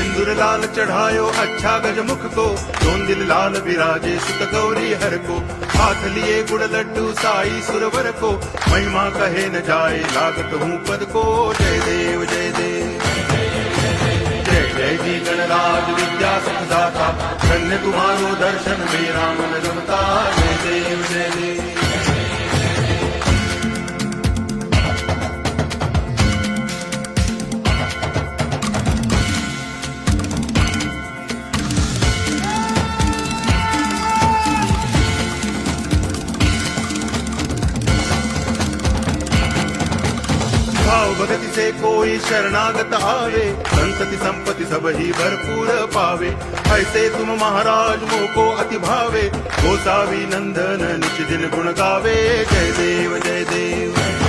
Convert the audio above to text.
सिंदूर लाल चढ़ायो अच्छा गजमुख को, दोन दिल लाल विराजे सुत गौरी हर को। हाथ लिए गुड़ लड्डू साई सुरवर को, महिमा कहे न जाए लागत हूँ पद को। जय देव जय देव जय जय जी गणराज विद्या सुखदाता, धन्य तुम्हारो दर्शन मेरा मन रमता। जय देव जय देव। भाव भगति से कोई शरणागत आवे, संतति संपत्ति सब ही भरपूर पावे। ऐसे तुम महाराज मोको अति भावे, गोसावी नंदन निच दिन गुण गावे। जय देव जय देव।